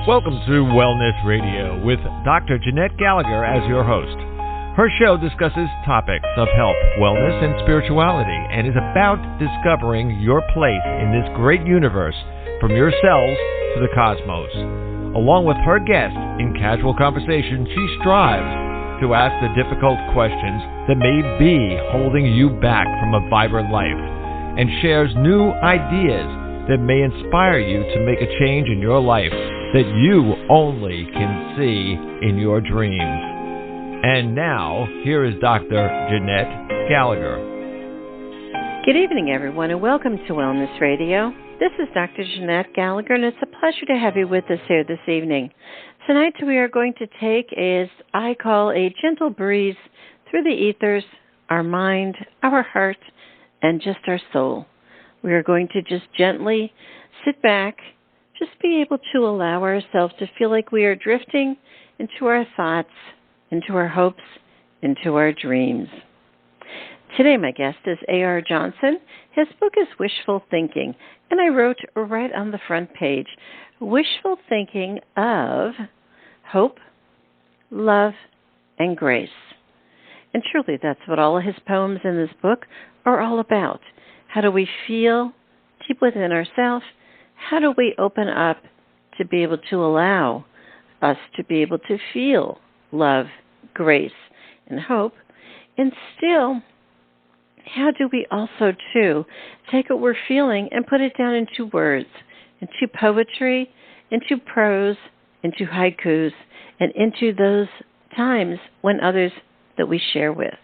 Welcome to Wellness Radio with Dr. Jeanette-Gallagher as your host. Her show discusses topics of health, wellness, and spirituality, and is about discovering your place in this great universe, from your cells to the cosmos. Along with her guest, in casual conversation, she strives to ask the difficult questions that may be holding you back from a vibrant life, and shares new ideas that may inspire you to make a change in your life that you only can see in your dreams. And now, here is Dr. Jeanette-Gallagher. Good evening, everyone, and welcome to Wellness Radio. This is Dr. Jeanette-Gallagher, and it's a pleasure to have you with us here this evening. Tonight, we are going to take, as I call, a gentle breeze through the ethers, our mind, our heart, and just our soul. We are going to just gently sit back, just be able to allow ourselves to feel like we are drifting into our thoughts, into our hopes, into our dreams. Today, my guest is Adrian Johnson. His book is Wishful Thinking, and I wrote right on the front page, Wishful Thinking of Hope, Love, and Grace. And truly, that's what all of his poems in this book are all about. How do we feel deep within ourselves? How do we open up to be able to allow us to be able to feel love, grace, and hope? And still, how do we also, too, take what we're feeling and put it down into words, into poetry, into prose, into haikus, and into those times when others that we share with?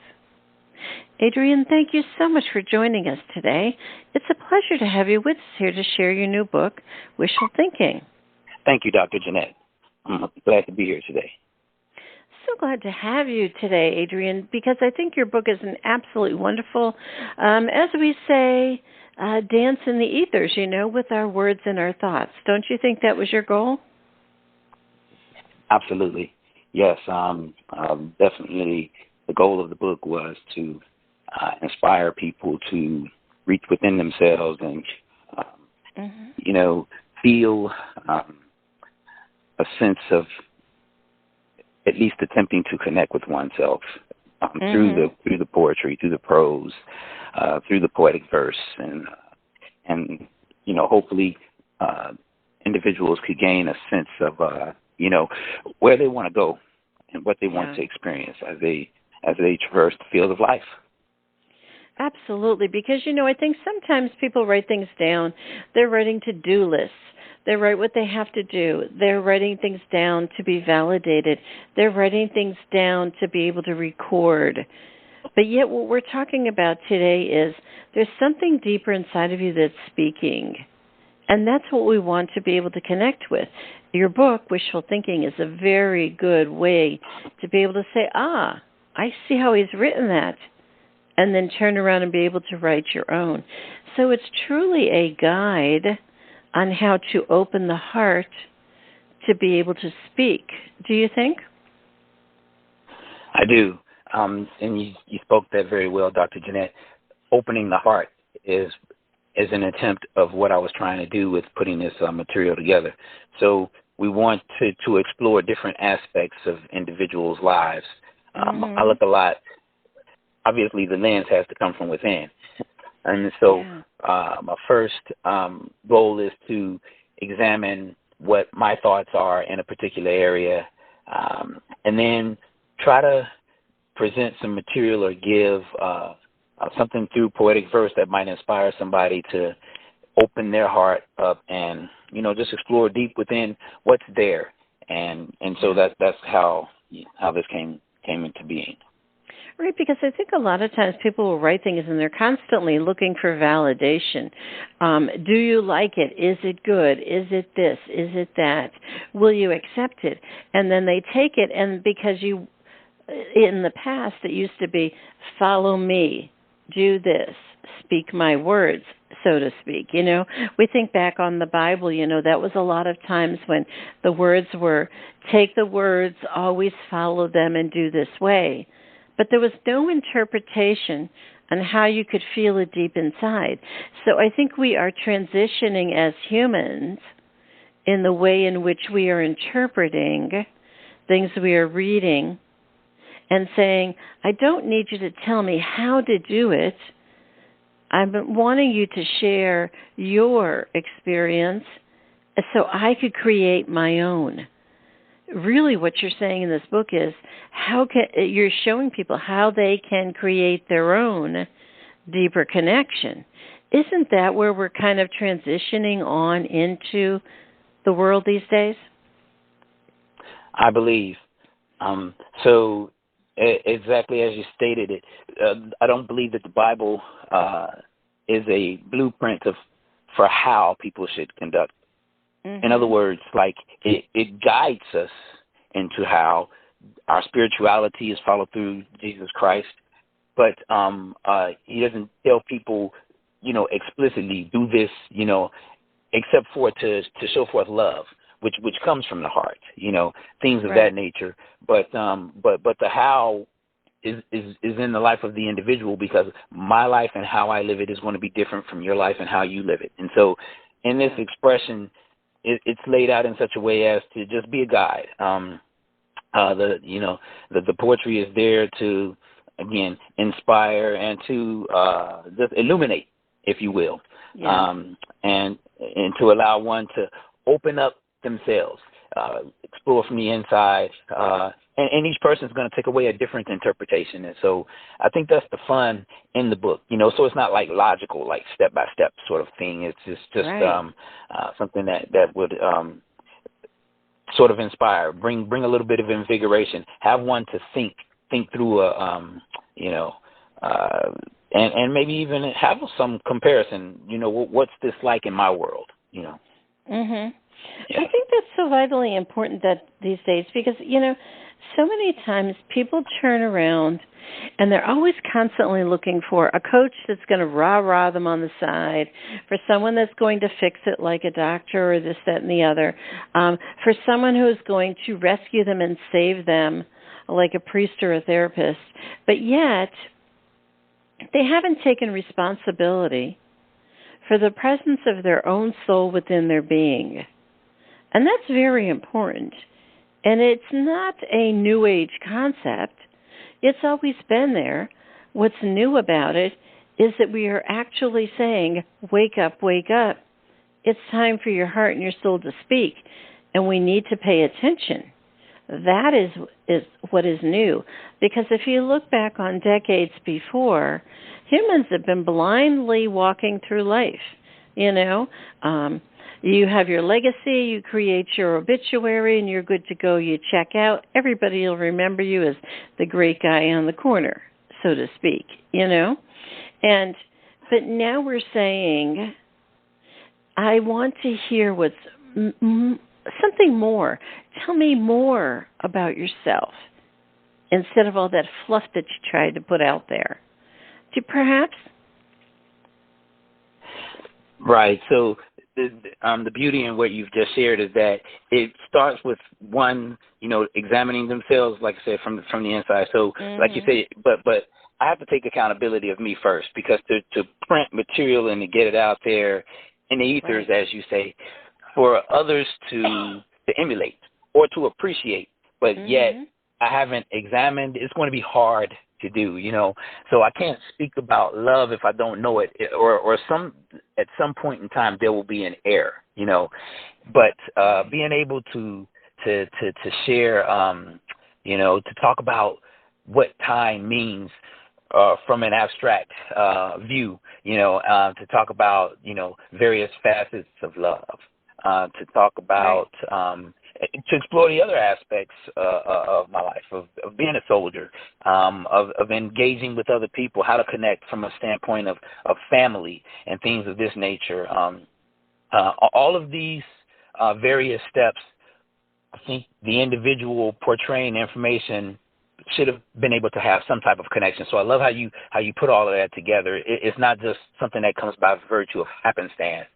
Adrian, thank you so much for joining us today. It's a pleasure to have you with us here to share your new book, Wishful Thinking. Thank you, Dr. Jeanette. I'm glad to be here today. So glad to have you today, Adrian, because I think your book is an absolutely wonderful, as we say, dance in the ethers, with our words and our thoughts. Don't you think that was your goal? Absolutely. Yes, definitely the goal of the book was to inspire people to reach within themselves and, feel a sense of at least attempting to connect with oneself through the poetry, through the prose, through the poetic verse, and hopefully individuals could gain a sense of where they want to go and what they want to experience as they traverse the field of life. Absolutely, because, I think sometimes people write things down. They're writing to-do lists. They write what they have to do. They're writing things down to be validated. They're writing things down to be able to record. But yet what we're talking about today is there's something deeper inside of you that's speaking. And that's what we want to be able to connect with. Your book, Wishful Thinking, is a very good way to be able to say, I see how he's written that, and then turn around and be able to write your own. So it's truly a guide on how to open the heart to be able to speak. Do you think? I do. And you spoke that very well, Dr. Jeanette. Opening the heart is an attempt of what I was trying to do with putting this material together. So we want to explore different aspects of individuals' lives. I look a lot. Obviously, the lens has to come from within. And so my first goal is to examine what my thoughts are in a particular area, and then try to present some material or give something through poetic verse that might inspire somebody to open their heart up and, just explore deep within what's there. And so that's how this came into being. Right, because I think a lot of times people will write things and they're constantly looking for validation. Do you like it? Is it good? Is it this? Is it that? Will you accept it? And then they take it, and because in the past it used to be, follow me, do this, speak my words, so to speak. We think back on the Bible, that was a lot of times when the words were, take the words, always follow them, and do this way. But there was no interpretation on how you could feel it deep inside. So I think we are transitioning as humans in the way in which we are interpreting things we are reading and saying, I don't need you to tell me how to do it. I'm wanting you to share your experience so I could create my own. Really what you're saying in this book is you're showing people how they can create their own deeper connection. Isn't that where we're kind of transitioning on into the world these days? I believe. So exactly as you stated it, I don't believe that the Bible is a blueprint for how people should conduct. Mm-hmm. In other words, like it guides us into how our spirituality is followed through Jesus Christ, but he doesn't tell people, explicitly do this, except for to show forth love, which comes from the heart, things of that nature. But the how is in the life of the individual, because my life and how I live it is going to be different from your life and how you live it. And so in this expression, it's laid out in such a way as to just be a guide. The poetry is there to, again, inspire and to just illuminate, if you will, and to allow one to open up themselves, explore from the inside, and each person is going to take away a different interpretation. And so I think that's the fun in the book, so it's not like logical, like step-by-step sort of thing. It's just something that would sort of inspire, bring a little bit of invigoration, have one to think through and maybe even have some comparison, what's this like in my world, Mm-hmm. Yeah. I think that's so vitally important that these days, because, so many times people turn around and they're always constantly looking for a coach that's going to rah-rah them on the side, for someone that's going to fix it like a doctor or this, that, and the other, for someone who is going to rescue them and save them like a priest or a therapist. But yet, they haven't taken responsibility for the presence of their own soul within their being. And that's very important. And it's not a New Age concept. It's always been there. What's new about it is that we are actually saying, wake up, wake up. It's time for your heart and your soul to speak, and we need to pay attention. That is what is new. Because if you look back on decades before, humans have been blindly walking through life, You have your legacy, you create your obituary, and you're good to go. You check out. Everybody will remember you as the great guy on the corner, so to speak, But now we're saying, I want to hear what's something more. Tell me more about yourself, instead of all that fluff that you tried to put out there. Perhaps? Right. So the beauty in what you've just shared is that it starts with one, examining themselves, like I said, from the inside. So, like you say, but I have to take accountability of me first, because to print material and to get it out there in the ethers, as you say, for others to emulate or to appreciate, but yet I haven't examined, it's going to be hard to do, So I can't speak about love if I don't know it, or at some point in time there will be an error, But being able to share, to talk about what time means from an abstract view, to talk about various facets of love, to talk about to explore the other aspects of my life, of being a soldier, of engaging with other people, how to connect from a standpoint of family and things of this nature. All of these various steps, I think the individual portraying information should have been able to have some type of connection. So I love how you put all of that together. It's not just something that comes by virtue of happenstance.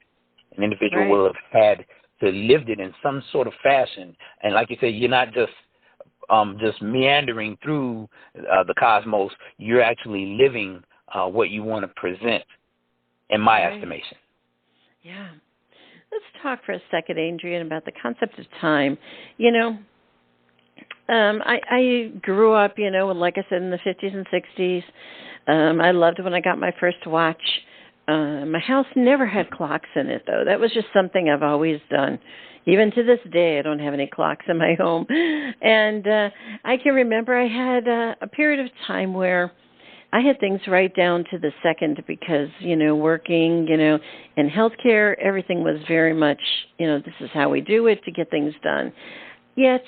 An individual will have had to lived it in some sort of fashion, and like you said, you're not just meandering through the cosmos. You're actually living what you want to present, in my estimation. Yeah. let's talk for a second, Adrian, about the concept of time. I grew up, like I said, in the 50s and 60s. I loved when I got my first watch. My house never had clocks in it, though. That was just something I've always done. Even to this day, I don't have any clocks in my home. And I can remember I had a period of time where I had things right down to the second because, working, in healthcare, everything was very much, this is how we do it to get things done. Yet,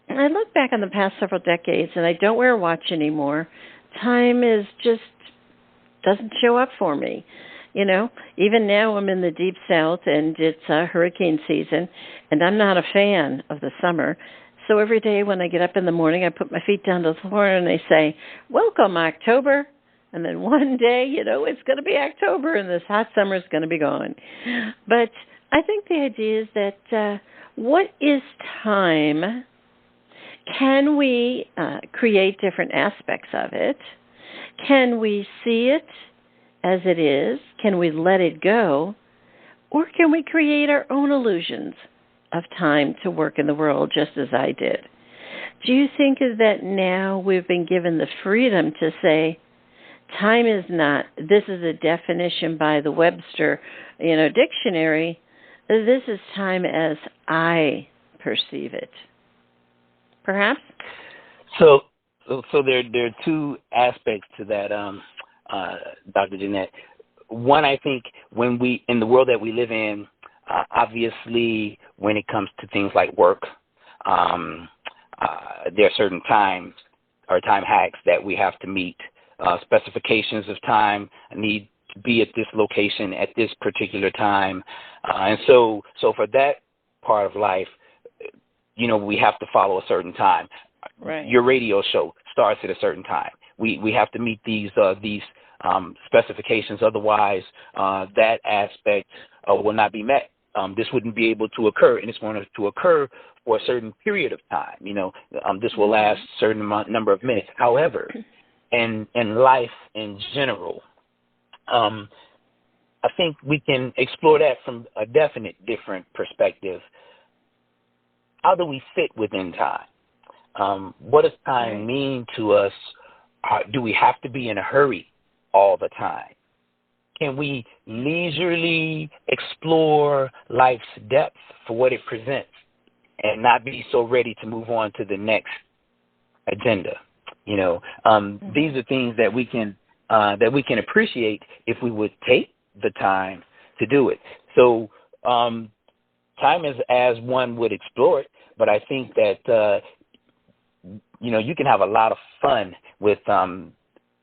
I look back on the past several decades, and I don't wear a watch anymore. Time doesn't show up for me. Even now I'm in the deep south, and it's hurricane season, and I'm not a fan of the summer. So every day when I get up in the morning, I put my feet down to the floor and I say, welcome, October. And then one day, it's going to be October, and this hot summer is going to be gone. But I think the idea is that what is time? Can we create different aspects of it? Can we see it as it is? Can we let it go? Or can we create our own illusions of time to work in the world, just as I did? Do you think that now we've been given the freedom to say, time is not, this is a definition by the Webster, dictionary, this is time as I perceive it? Perhaps? So there are two aspects to that, Dr. Jeanette. One, I think in the world that we live in, obviously when it comes to things like work, there are certain times or time hacks that we have to meet, specifications of time. I need to be at this location at this particular time. And so for that part of life, we have to follow a certain time. Right. Your radio show starts at a certain time. We have to meet these specifications. Otherwise, that aspect will not be met. This wouldn't be able to occur, and it's going to occur for a certain period of time. This will last a certain number of minutes. However, in life in general, I think we can explore that from a definite different perspective. How do we fit within time? What does time mean to us? Do we have to be in a hurry all the time? Can we leisurely explore life's depth for what it presents and not be so ready to move on to the next agenda? These are things that we can appreciate if we would take the time to do it. So time is as one would explore it, but I think that you can have a lot of fun with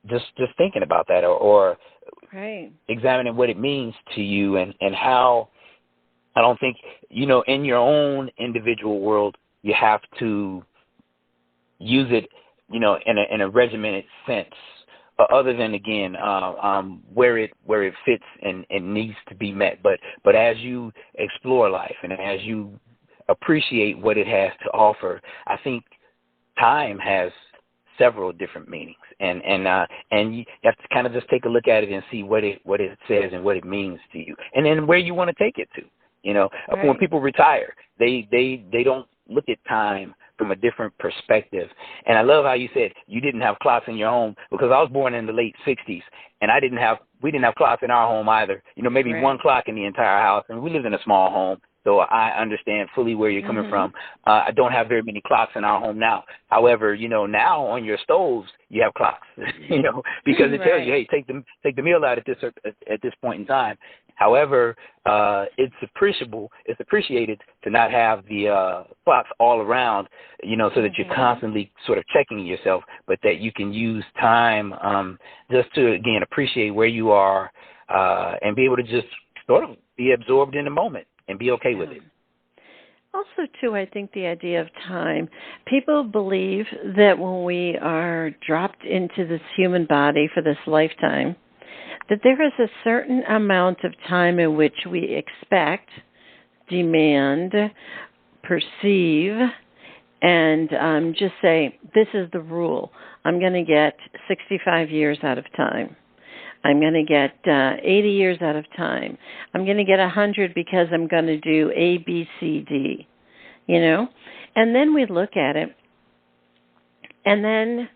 just thinking about that or examining what it means to you and how. I don't think in your own individual world you have to use it in a regimented sense, other than again where it fits and needs to be met. But as you explore life and as you appreciate what it has to offer, I think time has several different meanings, and you have to kind of just take a look at it and see what it says and what it means to you, and then where you want to take it to. When people retire, they don't look at time from a different perspective. And I love how you said you didn't have clocks in your home, because I was born in the late 60s, and we didn't have clocks in our home either. Maybe one clock in the entire house, and we lived in a small home. So I understand fully where you're coming from. I don't have very many clocks in our home now. However, now on your stoves you have clocks, because it tells you, hey, take the meal out at this point in time. However, it's appreciated to not have the clocks all around, so that you're constantly sort of checking yourself, but that you can use time just to, again, appreciate where you are and be able to just sort of be absorbed in the moment and be okay with it. Also, too, I think the idea of time, people believe that when we are dropped into this human body for this lifetime, that there is a certain amount of time in which we expect, demand, perceive, and just say, this is the rule. I'm going to get 65 years out of time. I'm going to get 80 years out of time. I'm going to get 100 because I'm going to do A, B, C, D, you know? And then we look at it, and then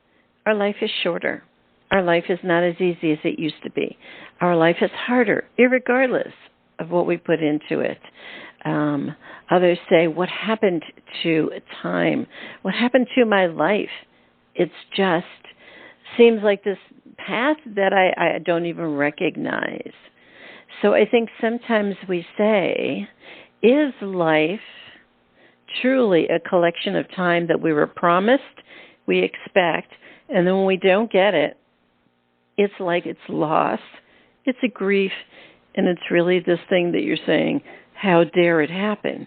our life is shorter. Our life is not as easy as it used to be. Our life is harder, irregardless of what we put into it. Others say, what happened to time? What happened to my life? It's just seems like this path that I don't even recognize. So I think sometimes we say, is life truly a collection of time that we were promised, we expect, and then when we don't get it, it's like it's loss, it's a grief, and it's really this thing that you're saying, how dare it happen?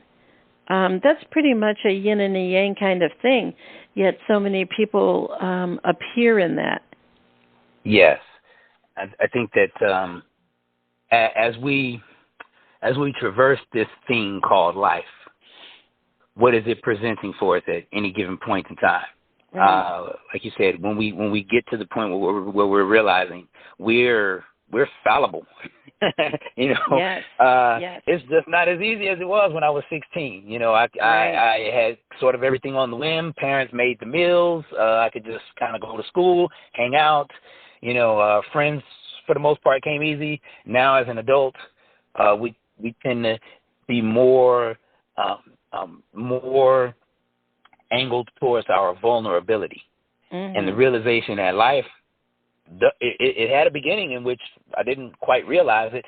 That's pretty much a yin and a yang kind of thing, yet so many people appear in that. Yes. I think that as we traverse this thing called life, what is it presenting for us at any given point in time? Right. Like you said, when we get to the point where we're realizing we're fallible, you know, yes. Yes. It's just not as easy as it was when I was 16. You know, I had sort of everything on the whim. Parents made the meals. I could just kind of go to school, hang out. You know, friends for the most part came easy. Now, as an adult, we tend to be more angled towards our vulnerability, and the realization that life, it had a beginning in which I didn't quite realize it.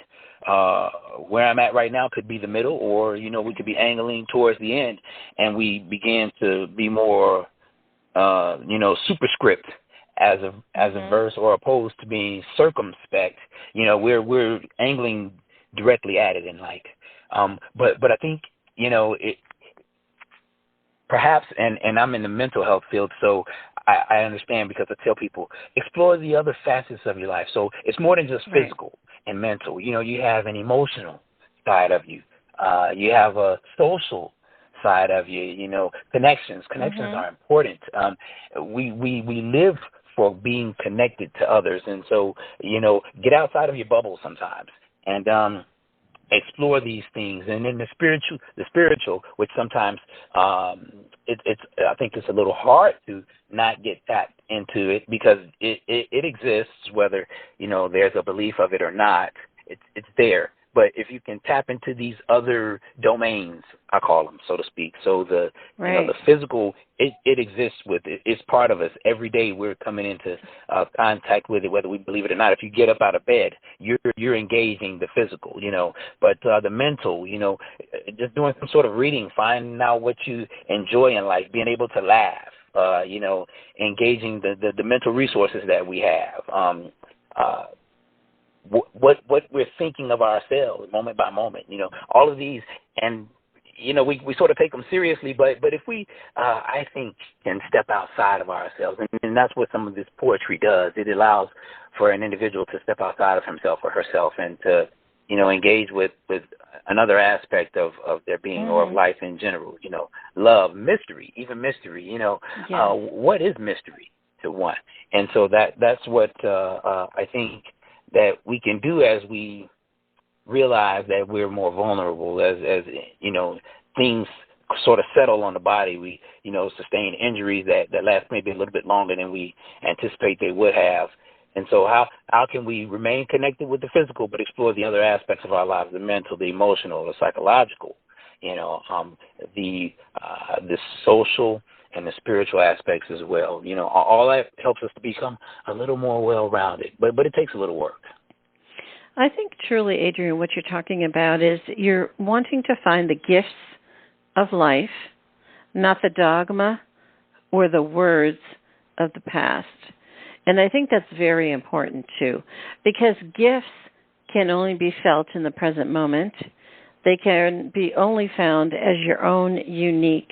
Where I'm at right now could be the middle, or, you know, we could be angling towards the end, and we began to be more, you know, superscript as a verse, or opposed to being circumspect. You know, we're angling directly at it, and like, but I think, you know, it perhaps, and I'm in the mental health field, so I understand, because I tell people, explore the other facets of your life. So it's more than just physical and mental. You know, you have an emotional side of you. You have a social side of you. You know, connections. Connections are important. We live for being connected to others, and so, you know, get outside of your bubble sometimes, and explore these things. And then the spiritual, which sometimes it's I think it's a little hard to not get tapped into it, because it exists, whether, you know, there's a belief of it or not. It's there. But if you can tap into these other domains, I call them, so to speak. So the you know, the physical, it exists with it. It's part of us. Every day we're coming into contact with it, whether we believe it or not. If you get up out of bed, you're engaging the physical, you know. But the mental, you know, just doing some sort of reading, finding out what you enjoy in life, being able to laugh, you know, engaging the mental resources that we have. What we're thinking of ourselves moment by moment, you know, all of these, and, you know, we sort of take them seriously, but if we, I think, can step outside of ourselves, and that's what some of this poetry does. It allows for an individual to step outside of himself or herself, and to, you know, engage with another aspect of their being, or of life in general, you know, love, mystery, even mystery, you know, what is mystery to one? And so that's what I think that we can do as we realize that we're more vulnerable, as you know, things sort of settle on the body. We, you know, sustain injuries that last maybe a little bit longer than we anticipate they would have. And so how can we remain connected with the physical, but explore the other aspects of our lives, the mental, the emotional, the psychological, you know, the social and the spiritual aspects as well. You know, all that helps us to become a little more well-rounded, but it takes a little work. I think truly, Adrian, what you're talking about is you're wanting to find the gifts of life, not the dogma or the words of the past. And I think that's very important, too, because gifts can only be felt in the present moment. They can be only found as your own unique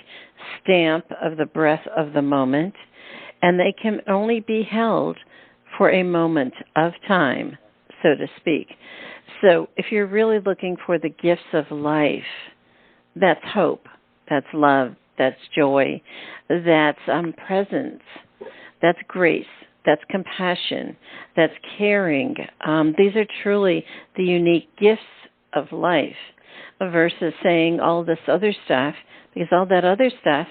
stamp of the breath of the moment, and they can only be held for a moment of time, so to speak. So if you're really looking for the gifts of life, that's hope, that's love, that's joy, that's presence, that's grace, that's compassion, that's caring. These are truly the unique gifts of life versus saying all this other stuff, because all that other stuff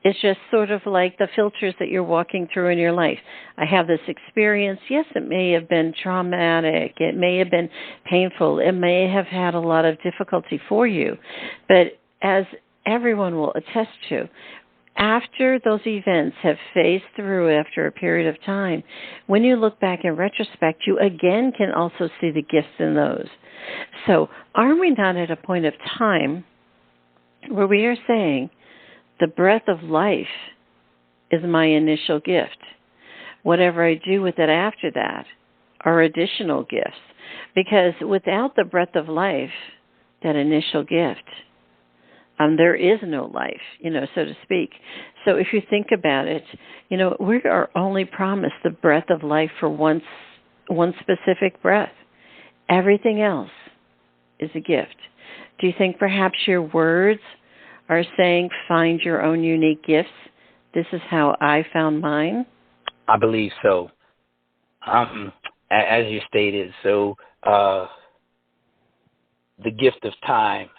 is just sort of like the filters that you're walking through in your life. I have this experience. Yes, it may have been traumatic. It may have been painful. It may have had a lot of difficulty for you. But as everyone will attest to, after those events have phased through after a period of time, when you look back in retrospect, you again can also see the gifts in those. So are we not at a point of time where we are saying, the breath of life is my initial gift. Whatever I do with it after that are additional gifts. Because without the breath of life, that initial gift, there is no life, so to speak. So if you think about it, we are only promised the breath of life for one specific breath. Everything else is a gift. Do you think perhaps your words are saying, find your own unique gifts? This is how I found mine? I believe so. As you stated, so the gift of time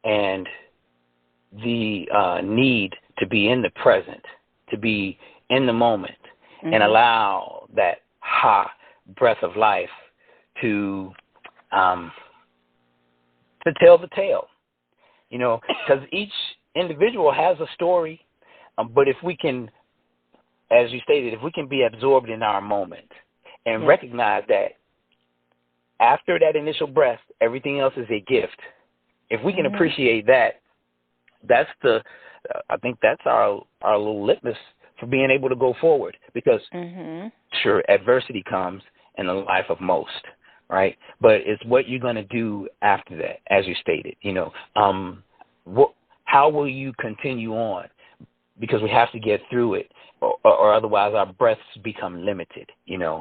and the need to be in the present, to be in the moment, and allow that breath of life to tell the tale. Because each individual has a story, but if we can, as you stated, if we can be absorbed in our moment and recognize that after that initial breath, everything else is a gift. If we can appreciate that, I think that's our little litmus for being able to go forward. Because sure, adversity comes in the life of most, right? But it's what you're going to do after that, as you stated. How will you continue on? Because we have to get through it, or otherwise our breaths become limited. And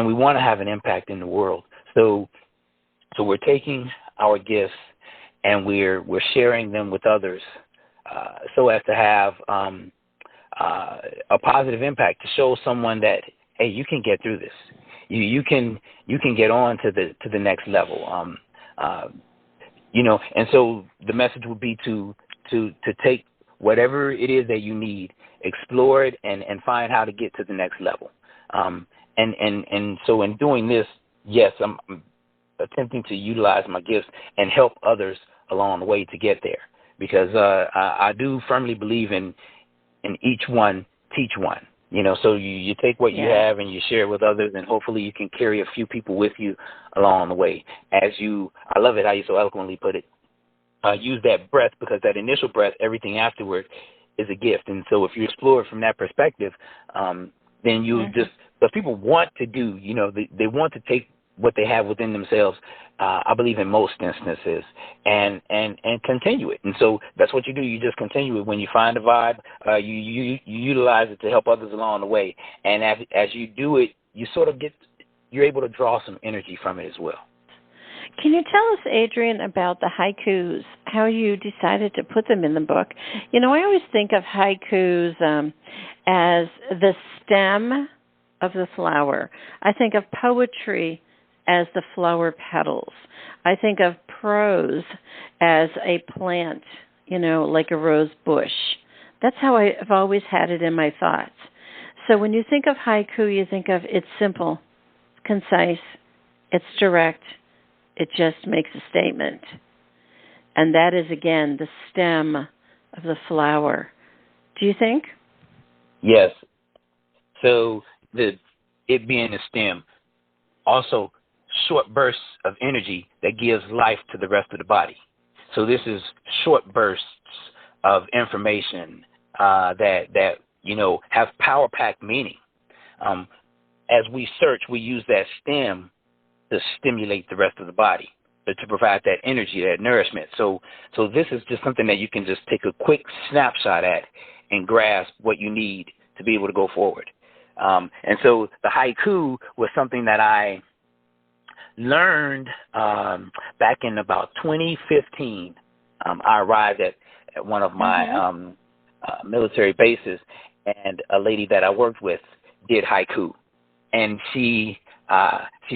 we want to have an impact in the world. So we're taking our gifts and we're sharing them with others, so as to have a positive impact, to show someone that, hey, you can get through this. You can get on to the next level. And so the message would be to take whatever it is that you need, explore it, and find how to get to the next level. And so in doing this, yes, I'm attempting to utilize my gifts and help others along the way to get there, because I do firmly believe in each one, teach one. So you take what you have and you share it with others, and hopefully you can carry a few people with you along the way. I love it how you so eloquently put it, use that breath, because that initial breath, everything afterward is a gift. And so if you explore it from that perspective, then you just, because people want to do, they want to take what they have within themselves, I believe in most instances, and continue it. And so that's what you do. You just continue it. When you find a vibe, you utilize it to help others along the way. And as you do it, you sort of you're able to draw some energy from it as well. Can you tell us, Adrian, about the haikus, how you decided to put them in the book? I always think of haikus as the stem of the flower. I think of poetry as the flower petals. I think of prose as a plant, like a rose bush. That's how I've always had it in my thoughts. So when you think of haiku, you think of it's simple, concise, it's direct, it just makes a statement. And that is, again, the stem of the flower. Do you think? Yes. So it being a stem, also short bursts of energy that gives life to the rest of the body. So this is short bursts of information that have power-packed meaning. As we search, we use that stem to stimulate the rest of the body, to provide that energy, that nourishment. So this is just something that you can just take a quick snapshot at and grasp what you need to be able to go forward. And so the haiku was something that I learned back in about 2015. I arrived at one of my military bases, and a lady that I worked with did haiku, and she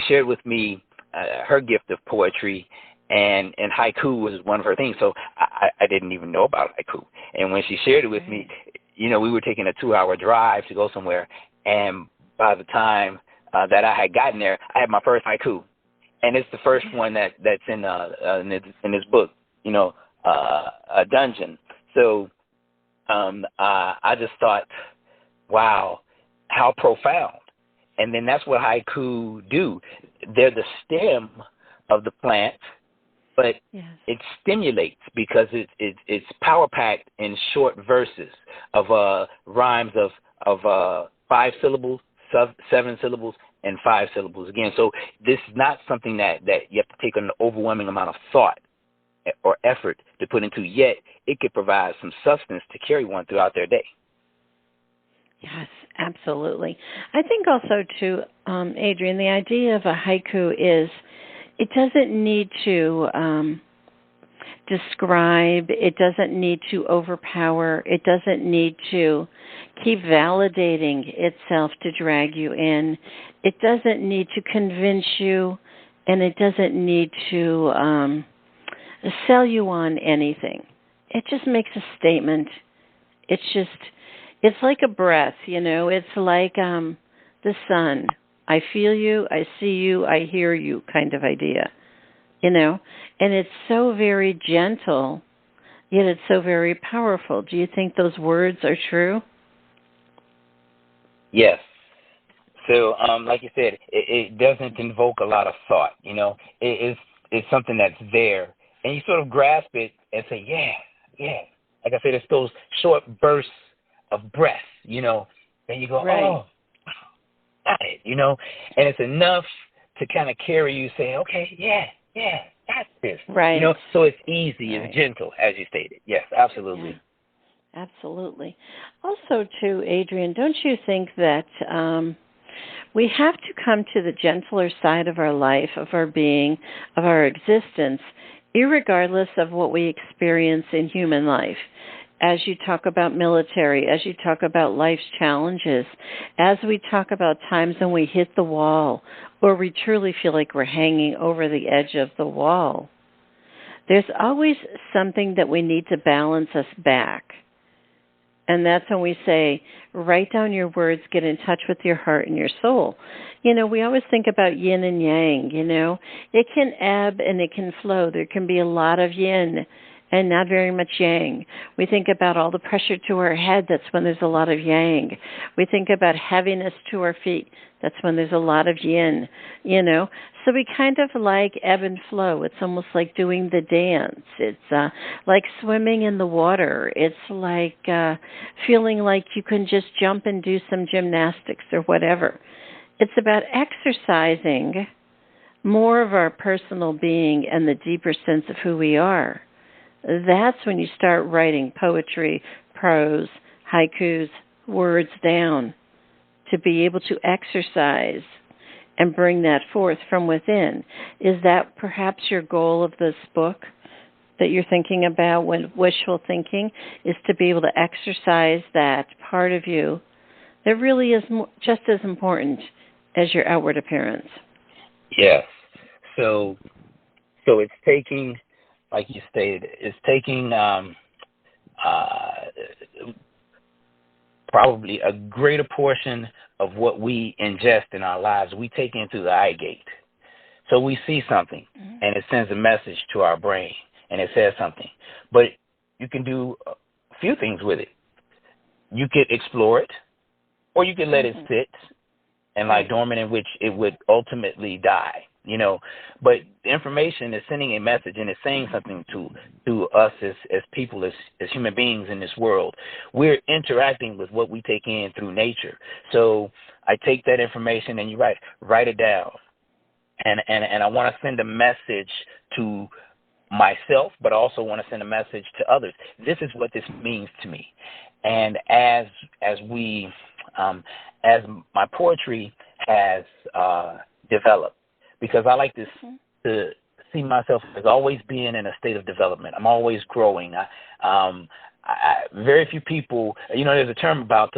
shared with me her gift of poetry, and haiku was one of her things. So I didn't even know about haiku. And when she shared it with me, we were taking a 2-hour drive to go somewhere, and by the time that I had gotten there, I had my first haiku, and it's the first one that's in this book, a dungeon. So I just thought, wow, how profound. And then that's what haiku do. They're the stem of the plant, but it stimulates because it's power-packed in short verses of rhymes of 5 syllables, 7 syllables, and 5 syllables again. So this is not something that you have to take an overwhelming amount of thought or effort to put into, yet it could provide some substance to carry one throughout their day. Yes, absolutely. I think also, too, Adrian, the idea of a haiku is it doesn't need to describe, it doesn't need to overpower, it doesn't need to keep validating itself to drag you in. It doesn't need to convince you, and it doesn't need to sell you on anything. It just makes a statement. It's like a breath, It's like the sun. I feel you, I see you, I hear you kind of idea, And it's so very gentle, yet it's so very powerful. Do you think those words are true? Yes. So, like you said, it doesn't invoke a lot of thought, It's something that's there, and you sort of grasp it and say, yeah. Like I said, it's those short bursts of breath, Then you go, oh, got it, And it's enough to kind of carry you, say, okay, yeah, that's this. Right. So it's easy, it's gentle, as you stated. Yes, absolutely. Yeah, absolutely. Also, too, Adrian, don't you think that we have to come to the gentler side of our life, of our being, of our existence, irregardless of what we experience in human life? As you talk about military, as you talk about life's challenges, as we talk about times when we hit the wall or we truly feel like we're hanging over the edge of the wall, there's always something that we need to balance us back. And that's when we say, write down your words, get in touch with your heart and your soul. We always think about yin and yang, It can ebb and it can flow. There can be a lot of yin and not very much yang. We think about all the pressure to our head. That's when there's a lot of yang. We think about heaviness to our feet. That's when there's a lot of yin, So we kind of like ebb and flow. It's almost like doing the dance. It's like swimming in the water. It's like feeling like you can just jump and do some gymnastics or whatever. It's about exercising more of our personal being and the deeper sense of who we are. That's when you start writing poetry, prose, haikus, words down to be able to exercise and bring that forth from within. Is that perhaps your goal of this book that you're thinking about when wishful thinking, is to be able to exercise that part of you that really is just as important as your outward appearance? Yes. So it's taking, like you stated, it's taking probably a greater portion of what we ingest in our lives, we take into the eye gate. So we see something, and it sends a message to our brain, and it says something. But you can do a few things with it. You could explore it, or you could let it sit and lie dormant, in which it would ultimately die. But the information is sending a message, and it's saying something to us as people, as human beings in this world. We're interacting with what we take in through nature. So I take that information, and you write it down, and I want to send a message to myself, but also want to send a message to others. This is what this means to me. And as my poetry has developed, because I like to see myself as always being in a state of development. I'm always growing. very few people, there's a term about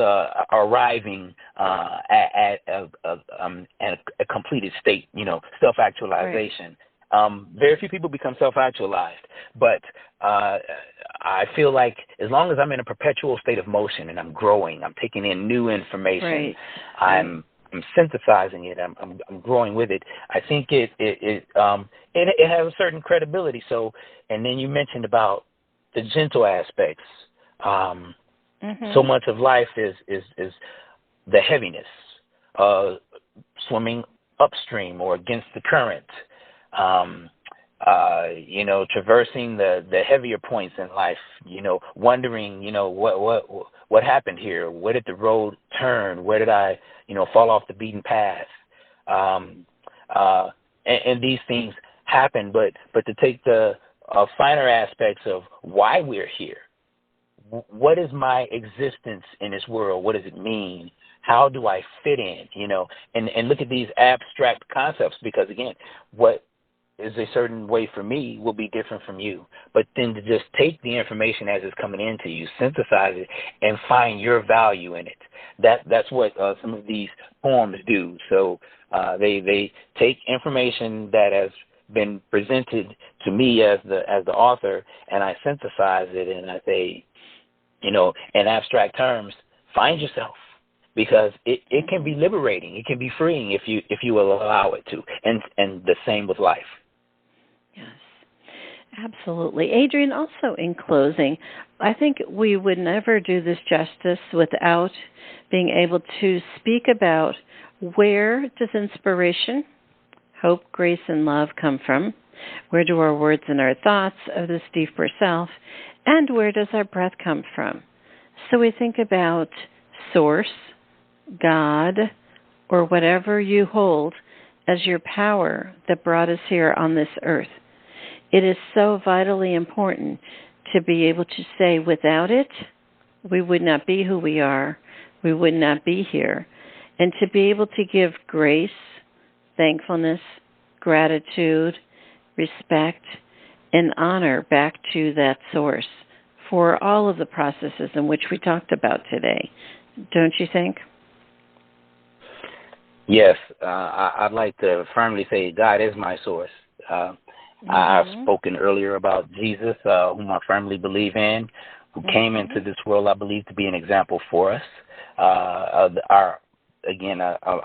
arriving at a completed state, self-actualization. Right. Very few people become self-actualized, but I feel like as long as I'm in a perpetual state of motion and I'm growing, I'm taking in new information, right. I'm synthesizing it, I'm growing with it. I think it has a certain credibility. So, and then you mentioned about the gentle aspects. So much of life is the heaviness, swimming upstream or against the current, traversing the heavier points in life, wondering, what happened here? Where did the road turn? Where did I, fall off the beaten path? And these things happen, but to take the finer aspects of why we're here. What is my existence in this world? What does it mean? How do I fit in? And look at these abstract concepts, because again, what is a certain way for me will be different from you. But then to just take the information as it's coming into you, synthesize it, and find your value in it. That's what some of these poems do. So they take information that has been presented to me as the author, and I synthesize it, and I say, in abstract terms, find yourself, because it can be liberating. It can be freeing if you will allow it to. And the same with life. Yes, absolutely. Adrian, also in closing, I think we would never do this justice without being able to speak about where does inspiration, hope, grace, and love come from? Where do our words and our thoughts of this deeper self, and where does our breath come from? So we think about Source, God, or whatever you hold as your power that brought us here on this earth. It is so vitally important to be able to say without it, we would not be who we are. We would not be here. And to be able to give grace, thankfulness, gratitude, respect, and honor back to that source for all of the processes in which we talked about today. Don't you think? Yes. I'd like to firmly say God is my source. I've spoken earlier about Jesus, whom I firmly believe in, who came into this world, I believe, to be an example for us. I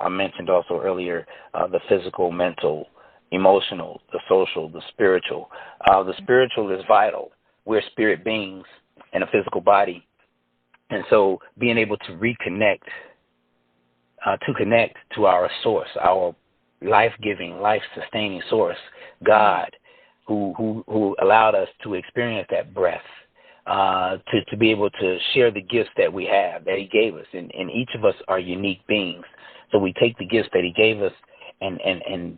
mentioned also earlier the physical, mental, emotional, the social, the spiritual. The spiritual is vital. We're spirit beings in a physical body. And so being able to reconnect, to connect to our source, our life-giving, life-sustaining source, God, who allowed us to experience that breath, to be able to share the gifts that we have, that he gave us. And each of us are unique beings. So we take the gifts that he gave us and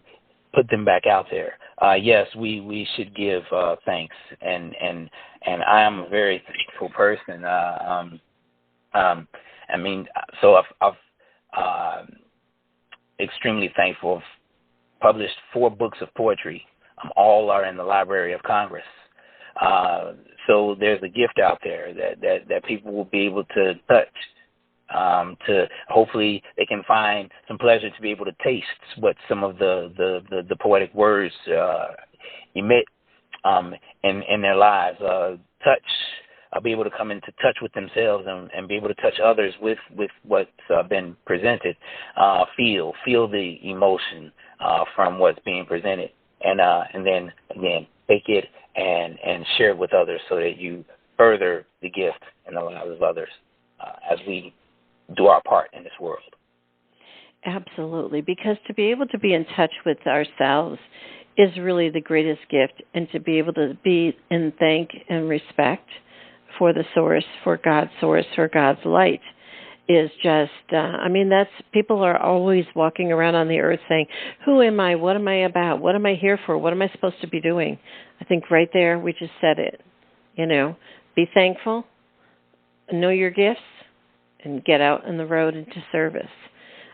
put them back out there. Yes, we should give thanks, and I am a very thankful person. So I've extremely thankful. I've published 4 books of poetry. All are in the Library of Congress. So there's a gift out there that people will be able to touch. To hopefully they can find some pleasure to be able to taste what some of the poetic words emit in their lives. Be able to come into touch with themselves and be able to touch others with what's been presented. Feel the emotion from what's being presented, and then again take it and share it with others so that you further the gift in the lives of others as we do our part in this world. Absolutely, because to be able to be in touch with ourselves is really the greatest gift, and to be able to be in thank and respect for the source, for God's source, for God's light is just, that's, people are always walking around on the earth saying, who am I? What am I about? What am I here for? What am I supposed to be doing? I think right there we just said it, be thankful, know your gifts, and get out on the road into service.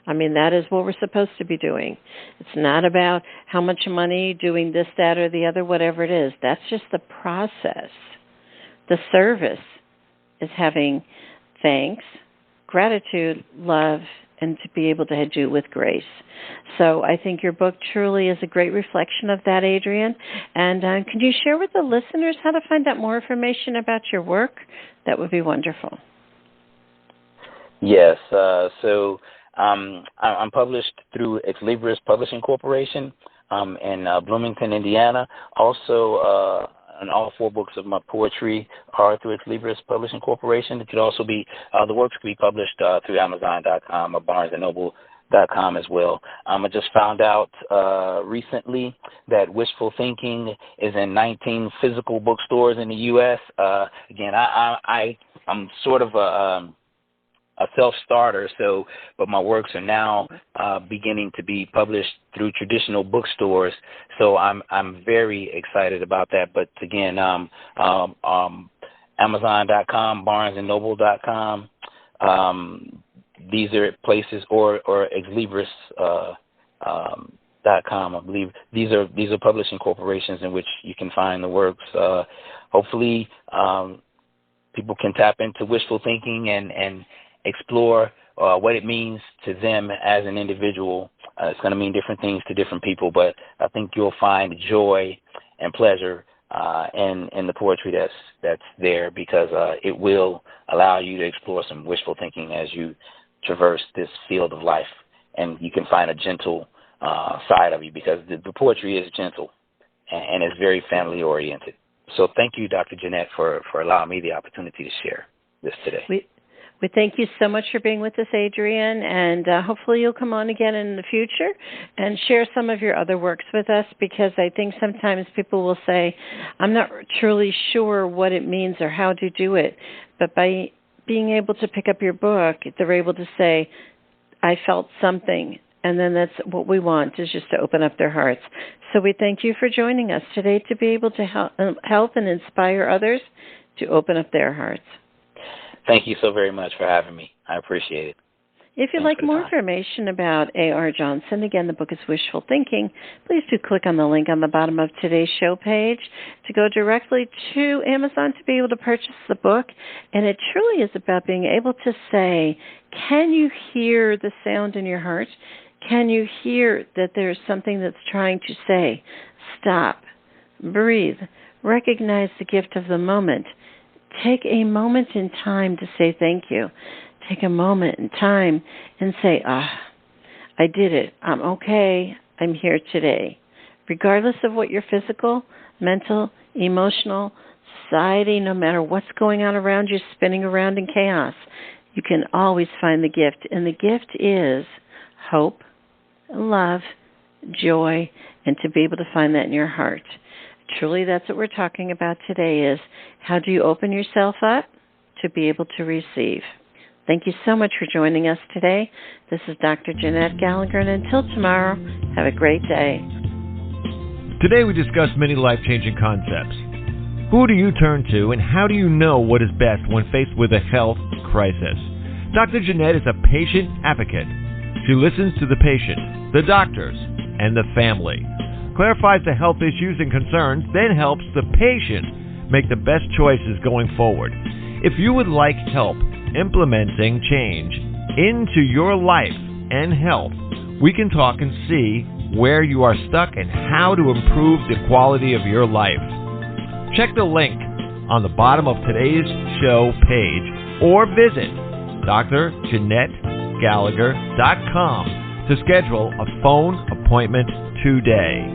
That is what we're supposed to be doing. It's not about how much money, doing this, that, or the other, whatever it is. That's just the process. The service is having thanks, gratitude, love, and to be able to do it with grace. So I think your book truly is a great reflection of that, Adrian. And can you share with the listeners how to find out more information about your work? That would be wonderful. Yes. So I'm published through Ex Libris Publishing Corporation in Bloomington, Indiana. Also, and all 4 books of my poetry are through Ex Libris Publishing Corporation. It could also be, the works could be published through Amazon.com or BarnesandNoble.com as well. I just found out recently that Wishful Thinking is in 19 physical bookstores in the U.S. Again, I'm sort of a self-starter, but my works are now beginning to be published through traditional bookstores, so I'm very excited about that. But again, Amazon.com, BarnesandNoble.com, these are places, or ExLibris.com. I believe these are publishing corporations in which you can find the works. Hopefully, people can tap into wishful thinking and explore what it means to them as an individual. It's going to mean different things to different people, but I think you'll find joy and pleasure in the poetry that's there, because it will allow you to explore some wishful thinking as you traverse this field of life, and you can find a gentle side of you, because the poetry is gentle and it's very family oriented. So thank you, Dr. Jeanette, for allowing me the opportunity to share this today. We thank you so much for being with us, Adrian, and hopefully you'll come on again in the future and share some of your other works with us, because I think sometimes people will say, I'm not truly sure what it means or how to do it, but by being able to pick up your book, they're able to say, I felt something, and then that's what we want, is just to open up their hearts. So we thank you for joining us today to be able to help and inspire others to open up their hearts. Thank you so very much for having me. I appreciate it. If you'd like more information about A.R. Johnson, again, the book is Wishful Thinking, please do click on the link on the bottom of today's show page to go directly to Amazon to be able to purchase the book. And it truly is about being able to say, can you hear the sound in your heart? Can you hear that there's something that's trying to say? Stop, breathe, recognize the gift of the moment. Take a moment in time to say thank you. Take a moment in time and say, I did it. I'm okay. I'm here today. Regardless of what your physical, mental, emotional, society, no matter what's going on around you, spinning around in chaos, you can always find the gift. And the gift is hope, love, joy, and to be able to find that in your heart. Truly, that's what we're talking about today, is how do you open yourself up to be able to receive. Thank you so much for joining us today. This is Dr. Jeanette-Gallagher, and until tomorrow, have a great day. Today we discussed many life-changing concepts. Who do you turn to, and how do you know what is best when faced with a health crisis? Dr. Jeanette is a patient advocate. She listens to the patient, the doctors, and the family, clarifies the health issues and concerns, then helps the patient make the best choices going forward. If you would like help implementing change into your life and health, we can talk and see where you are stuck and how to improve the quality of your life. Check the link on the bottom of today's show page or visit dr-jeanette-gallagher.com to schedule a phone appointment today.